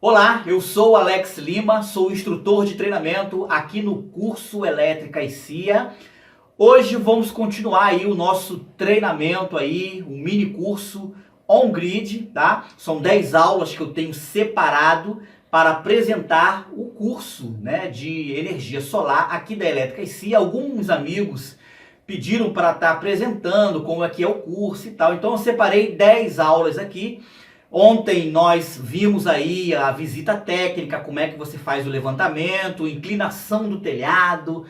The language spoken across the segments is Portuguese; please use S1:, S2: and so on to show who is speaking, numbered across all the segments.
S1: Olá, eu sou o Alex Lima, sou instrutor de treinamento aqui no curso Elétrica e CIA. Hoje vamos continuar aí o nosso treinamento aí, um mini curso on-grid, tá? São 10 aulas que eu tenho separado para apresentar o curso, né, de energia solar aqui da Elétrica e CIA. Alguns amigos pediram para estar apresentando como é que é o curso e tal. Então eu separei 10 aulas aqui. Ontem nós vimos aí a visita técnica, como é que você faz o levantamento, inclinação do telhado.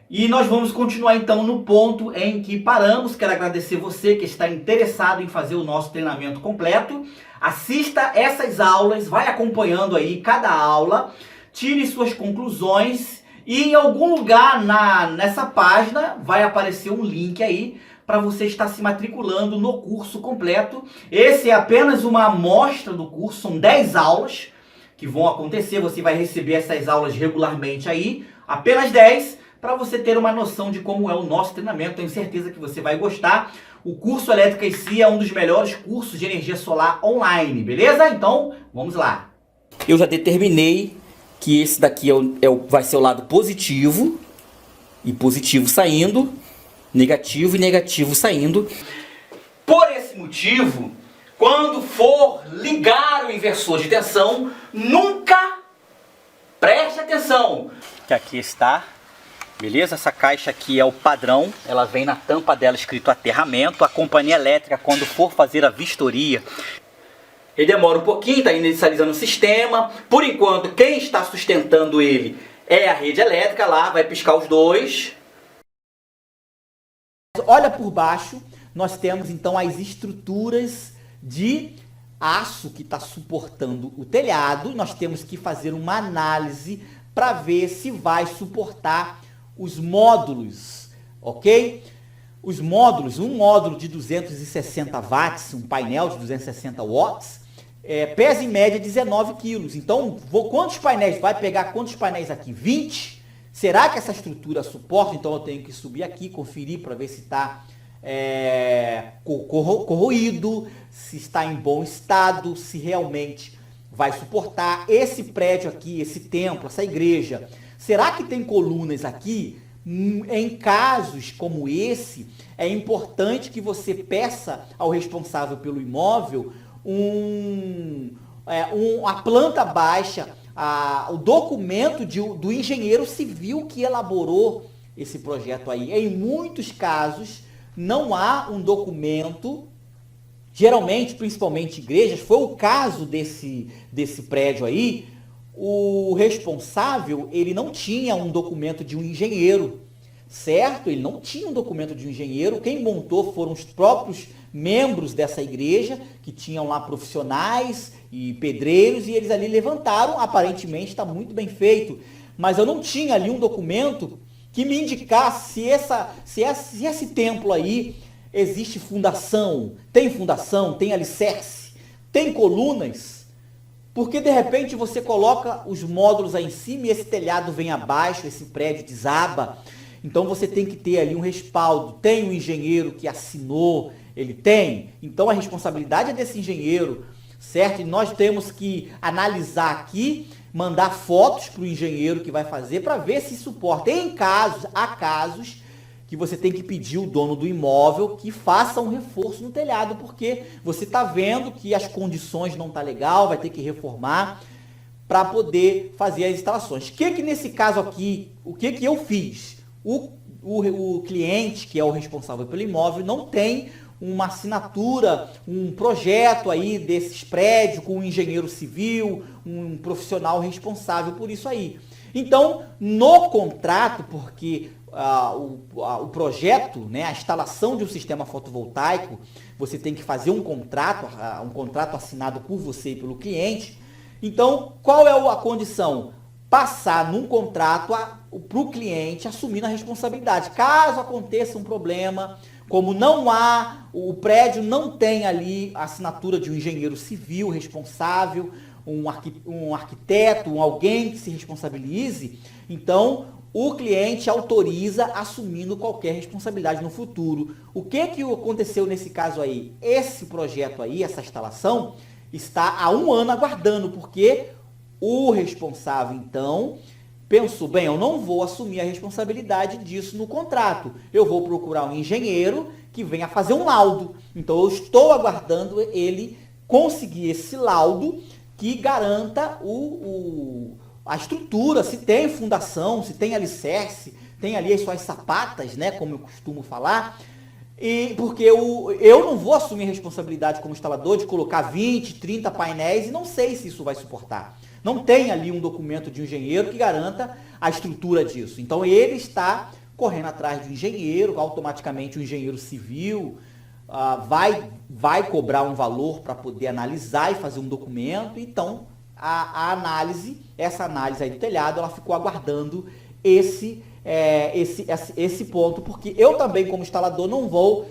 S1: E nós vamos continuar então no ponto em que paramos. Quero agradecer você que está interessado em fazer o nosso treinamento completo. Assista essas aulas, vai acompanhando aí cada aula, tire suas conclusões e em algum lugar nessa página vai aparecer um link aí para você estar se matriculando no curso completo. Esse é apenas uma amostra do curso, são 10 aulas que vão acontecer, você vai receber essas aulas regularmente aí, apenas 10, para você ter uma noção de como é o nosso treinamento. Tenho certeza que você vai gostar. O curso Elétrica e CIA é um dos melhores cursos de energia solar online, beleza? Então, vamos lá. Eu já determinei que esse daqui vai ser o lado positivo, e positivo saindo, negativo e negativo saindo. Por esse motivo, quando for ligar o inversor de tensão, nunca preste atenção. Que aqui está, beleza? Essa caixa aqui é o padrão, ela vem na tampa dela escrito aterramento. A companhia elétrica, quando for fazer a vistoria, ele demora um pouquinho, está inicializando o sistema. Por enquanto, quem está sustentando ele é a rede elétrica, lá vai piscar os dois. Olha por baixo, nós temos então as estruturas de aço que está suportando o telhado. Nós temos que fazer uma análise para ver se vai suportar os módulos, ok? Os módulos, um módulo de 260 watts, um painel de 260 watts, pesa em média 19 quilos. Então, quantos painéis? Vai pegar quantos painéis aqui? 20? Será que essa estrutura suporta? Então eu tenho que subir aqui, conferir para ver se está corroído, se está em bom estado, se realmente vai suportar. Esse prédio aqui, esse templo, essa igreja, será que tem colunas aqui? Em casos como esse, é importante que você peça ao responsável pelo imóvel a planta baixa, o documento do engenheiro civil que elaborou esse projeto aí. Em muitos casos, não há um documento, geralmente, principalmente igrejas, foi o caso desse prédio aí. O responsável, ele não tinha um documento de um engenheiro, certo? Ele não tinha um documento de um engenheiro. Quem montou foram os próprios membros dessa igreja, que tinham lá profissionais e pedreiros, e eles ali levantaram. Aparentemente está muito bem feito, mas eu não tinha ali um documento que me indicasse se esse templo aí existe fundação, tem alicerce, tem colunas. Porque de repente você coloca os módulos aí em cima e esse telhado vem abaixo, esse prédio desaba. Então você tem que ter ali um respaldo. Tem um engenheiro que assinou, ele tem. Então a responsabilidade é desse engenheiro, certo? E nós temos que analisar aqui, mandar fotos para o engenheiro que vai fazer para ver se suporta. Há casos que você tem que pedir o dono do imóvel que faça um reforço no telhado, porque você está vendo que as condições não estão legal, vai ter que reformar para poder fazer as instalações. Que nesse caso aqui, o que eu fiz? O cliente, que é o responsável pelo imóvel, não tem uma assinatura, um projeto aí desses prédios com um engenheiro civil, um profissional responsável por isso aí. Então, no contrato, porque o projeto, né, a instalação de um sistema fotovoltaico, você tem que fazer um contrato assinado por você e pelo cliente. Então, qual é a condição? Passar num contrato para o cliente assumindo a responsabilidade. Caso aconteça um problema, como o prédio não tem ali a assinatura de um engenheiro civil responsável, um arquiteto, alguém que se responsabilize, então o cliente autoriza assumindo qualquer responsabilidade no futuro. O que aconteceu nesse caso aí? Esse projeto aí, essa instalação, está há 1 ano aguardando, porque O responsável, então, pensou, bem, eu não vou assumir a responsabilidade disso no contrato. Eu vou procurar um engenheiro que venha fazer um laudo. Então, eu estou aguardando ele conseguir esse laudo que garanta a estrutura, se tem fundação, se tem alicerce, tem ali as suas sapatas, né, como eu costumo falar. E porque eu não vou assumir a responsabilidade como instalador de colocar 20, 30 painéis e não sei se isso vai suportar. Não tem ali um documento de um engenheiro que garanta a estrutura disso. Então ele está correndo atrás de um engenheiro, automaticamente o engenheiro civil vai cobrar um valor para poder analisar e fazer um documento. Então essa análise aí do telhado, ela ficou aguardando esse ponto, porque eu também, como instalador, não vou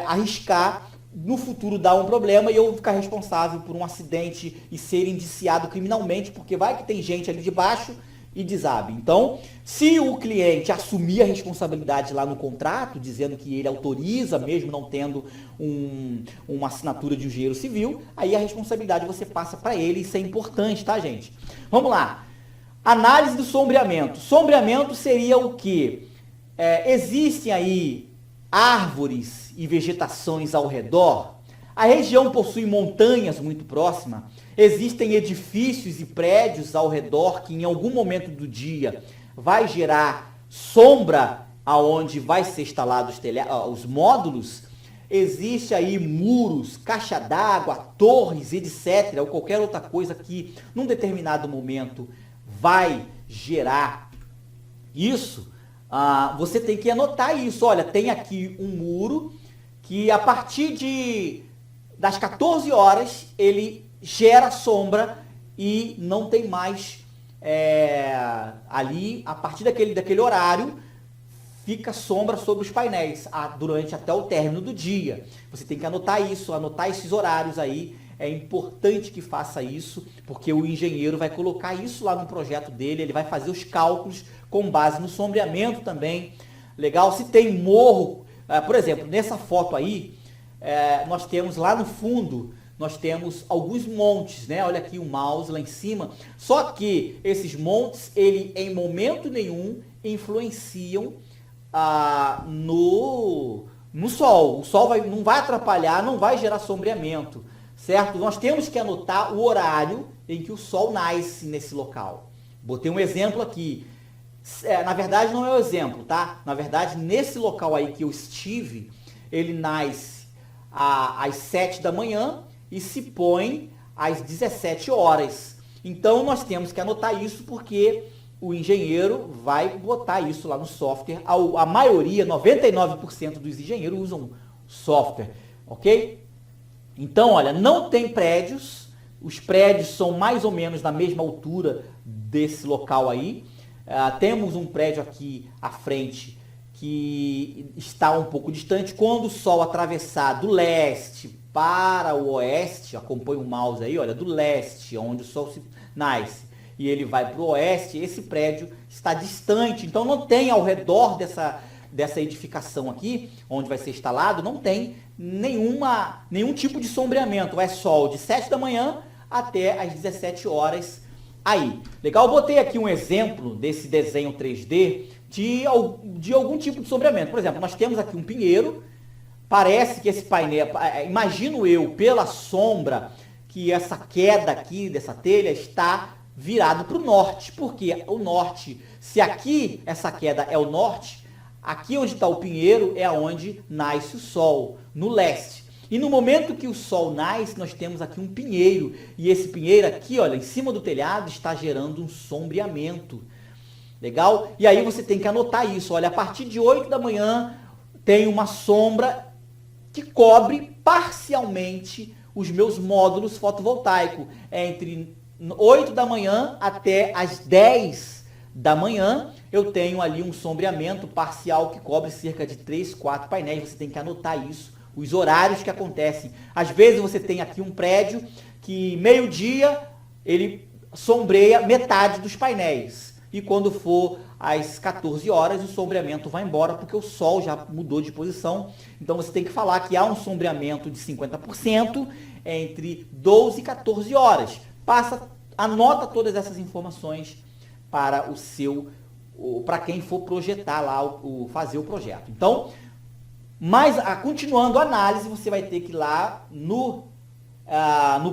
S1: arriscar no futuro dar um problema e eu ficar responsável por um acidente e ser indiciado criminalmente, porque vai que tem gente ali de baixo e desabe. Então, se o cliente assumir a responsabilidade lá no contrato, dizendo que ele autoriza, mesmo não tendo uma assinatura de engenheiro civil, aí a responsabilidade você passa para ele, isso é importante, tá, gente? Vamos lá. Análise do sombreamento. Sombreamento seria o quê? Existem aí árvores e vegetações ao redor. A região possui montanhas muito próximas. Existem edifícios e prédios ao redor que em algum momento do dia vai gerar sombra aonde vai ser instalado os módulos. Existe aí muros, caixa d'água, torres, etc. Ou qualquer outra coisa que num determinado momento vai gerar isso. Você tem que anotar isso. Olha, tem aqui um muro que a partir das 14 horas ele gera sombra e não tem mais ali, a partir daquele horário, fica sombra sobre os painéis durante até o término do dia. Você tem que anotar isso, anotar esses horários aí. É importante que faça isso, porque o engenheiro vai colocar isso lá no projeto dele, ele vai fazer os cálculos com base no sombreamento também. Legal? Se tem morro, por exemplo, nessa foto aí, nós temos lá no fundo, nós temos alguns montes, né? Olha aqui o mouse lá em cima. Só que esses montes, ele em momento nenhum influenciam no sol. O sol não vai atrapalhar, não vai gerar sombreamento. Certo? Nós temos que anotar o horário em que o sol nasce nesse local. Botei um exemplo aqui. Na verdade, não é o exemplo, tá? Na verdade, nesse local aí que eu estive, ele nasce às 7 da manhã e se põe às 17 horas. Então, nós temos que anotar isso porque o engenheiro vai botar isso lá no software. A maioria, 99% dos engenheiros usam software, ok? Então, olha, não tem prédios, os prédios são mais ou menos na mesma altura desse local aí. Temos um prédio aqui à frente que está um pouco distante. Quando o sol atravessar do leste para o oeste, acompanha o mouse aí, olha, do leste, onde o sol nasce, e ele vai para o oeste, esse prédio está distante. Então, não tem ao redor dessa edificação aqui, onde vai ser instalado, não tem nenhum tipo de sombreamento. É sol de 7 da manhã até as 17 horas aí. Legal? Eu botei aqui um exemplo desse desenho 3D de algum tipo de sombreamento. Por exemplo, nós temos aqui um pinheiro. Parece que esse painel, imagino eu, pela sombra, que essa queda aqui dessa telha está virado para o norte. Porque o norte, se aqui essa queda é o norte, aqui onde está o pinheiro é onde nasce o sol, no leste. E no momento que o sol nasce, nós temos aqui um pinheiro. E esse pinheiro aqui, olha, em cima do telhado, está gerando um sombreamento. Legal? E aí você tem que anotar isso. Olha, a partir de 8 da manhã tem uma sombra que cobre parcialmente os meus módulos fotovoltaicos. Entre 8 da manhã até as 10 da manhã, eu tenho ali um sombreamento parcial que cobre cerca de 3, 4 painéis. Você tem que anotar isso, os horários que acontecem. Às vezes você tem aqui um prédio que meio-dia ele sombreia metade dos painéis. E quando for às 14 horas, o sombreamento vai embora, porque o sol já mudou de posição. Então você tem que falar que há um sombreamento de 50% entre 12 e 14 horas. Passa anota todas essas informações para para quem for projetar lá, fazer o projeto. Então, continuando a análise, você vai ter que ir lá no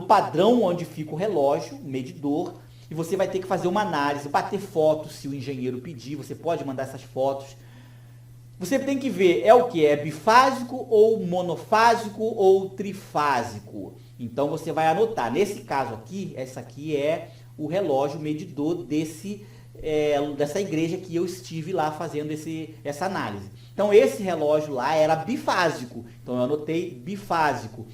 S1: padrão onde fica o relógio, o medidor, e você vai ter que fazer uma análise, bater fotos se o engenheiro pedir, você pode mandar essas fotos. Você tem que ver, é o que? É bifásico ou monofásico ou trifásico? Então você vai anotar. Nesse caso aqui, essa aqui é o relógio medidor dessa igreja que eu estive lá fazendo essa análise. Então esse relógio lá era bifásico, então eu anotei bifásico.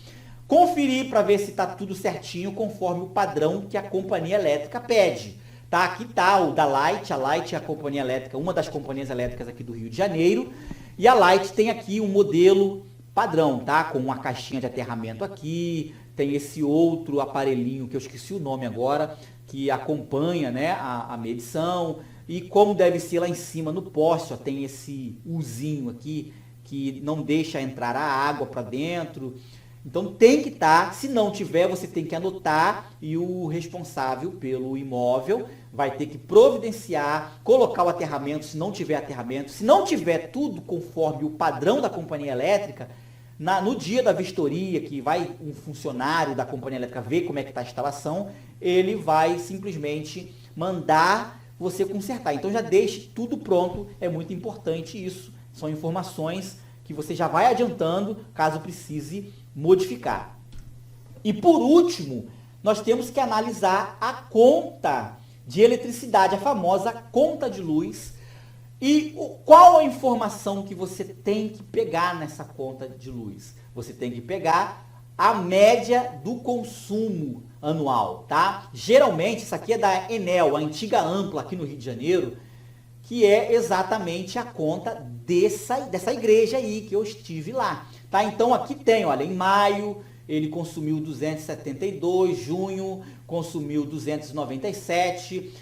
S1: Conferir para ver se está tudo certinho conforme o padrão que a companhia elétrica pede. Tá, aqui tá o da Light, a Light é a companhia elétrica, uma das companhias elétricas aqui do Rio de Janeiro, e a Light tem aqui um modelo padrão, tá, com uma caixinha de aterramento aqui, tem esse outro aparelhinho que eu esqueci o nome agora, que acompanha, né, a medição, e como deve ser lá em cima no poste, ó, tem esse Uzinho aqui, que não deixa entrar a água para dentro. Então tem que estar, se não tiver, você tem que anotar e o responsável pelo imóvel vai ter que providenciar, colocar o aterramento, se não tiver aterramento, se não tiver tudo conforme o padrão da companhia elétrica, no dia da vistoria, que vai um funcionário da companhia elétrica ver como é que está a instalação, ele vai simplesmente mandar você consertar. Então já deixe tudo pronto, é muito importante isso, são informações que você já vai adiantando caso precise modificar. E por último, nós temos que analisar a conta de eletricidade, a famosa conta de luz, e qual a informação que você tem que pegar nessa conta de luz. Você tem que pegar a média do consumo anual, tá? Geralmente, isso aqui é da Enel, a antiga Ampla aqui no Rio de Janeiro, que é exatamente a conta dessa igreja aí, que eu estive lá. Tá? Então aqui tem, olha, em maio ele consumiu 272, junho consumiu 297,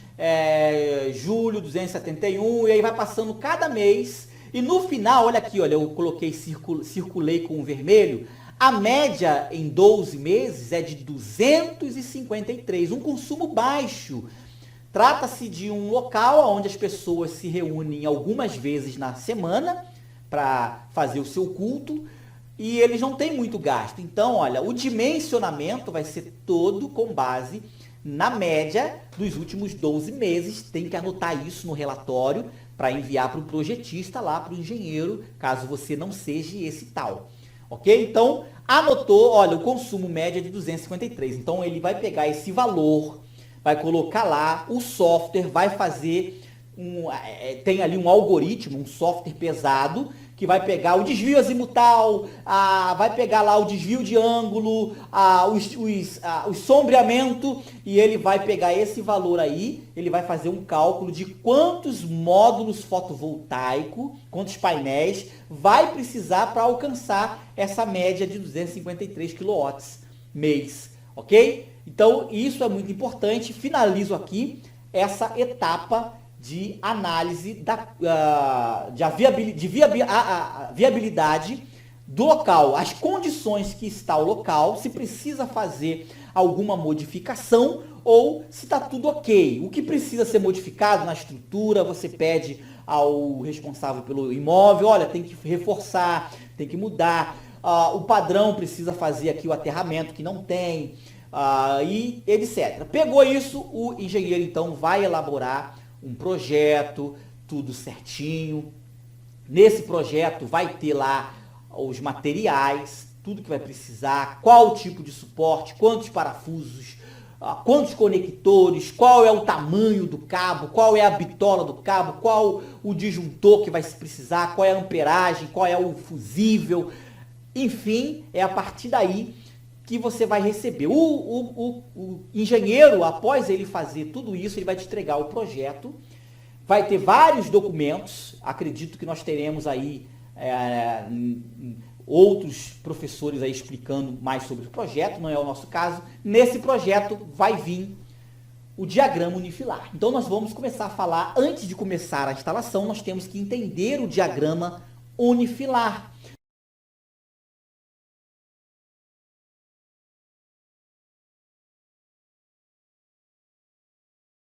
S1: julho 271, e aí vai passando cada mês. E no final, olha aqui, olha, eu coloquei, circulei com o vermelho, a média em 12 meses é de 253, um consumo baixo. Trata-se de um local onde as pessoas se reúnem algumas vezes na semana para fazer o seu culto e eles não têm muito gasto. Então, olha, o dimensionamento vai ser todo com base na média dos últimos 12 meses. Tem que anotar isso no relatório para enviar para o projetista lá, para o engenheiro, caso você não seja esse tal. Ok? Então, anotou, olha, o consumo médio é de 253. Então, ele vai pegar esse valor, vai colocar lá, o software vai fazer, tem ali um algoritmo, um software pesado, que vai pegar o desvio azimutal, vai pegar lá o desvio de ângulo, o sombreamento, e ele vai pegar esse valor aí, ele vai fazer um cálculo de quantos módulos fotovoltaicos, quantos painéis, vai precisar para alcançar essa média de 253 kW mês, ok? Então, isso é muito importante. Finalizo aqui essa etapa de análise de viabilidade do local, as condições que está o local, se precisa fazer alguma modificação ou se está tudo ok. O que precisa ser modificado na estrutura, você pede ao responsável pelo imóvel, olha, tem que reforçar, tem que mudar, o padrão precisa fazer aqui o aterramento que não tem, e etc. Pegou isso, o engenheiro então vai elaborar um projeto, tudo certinho. Nesse projeto vai ter lá os materiais, tudo que vai precisar, qual o tipo de suporte, quantos parafusos, quantos conectores, qual é o tamanho do cabo, qual é a bitola do cabo, qual o disjuntor que vai se precisar, qual é a amperagem, qual é o fusível, enfim, é a partir daí que você vai receber. O engenheiro, após ele fazer tudo isso, ele vai te entregar o projeto, vai ter vários documentos, acredito que nós teremos aí outros professores aí explicando mais sobre o projeto, não é o nosso caso. Nesse projeto vai vir o diagrama unifilar. Então nós vamos começar a falar, antes de começar a instalação, nós temos que entender o diagrama unifilar.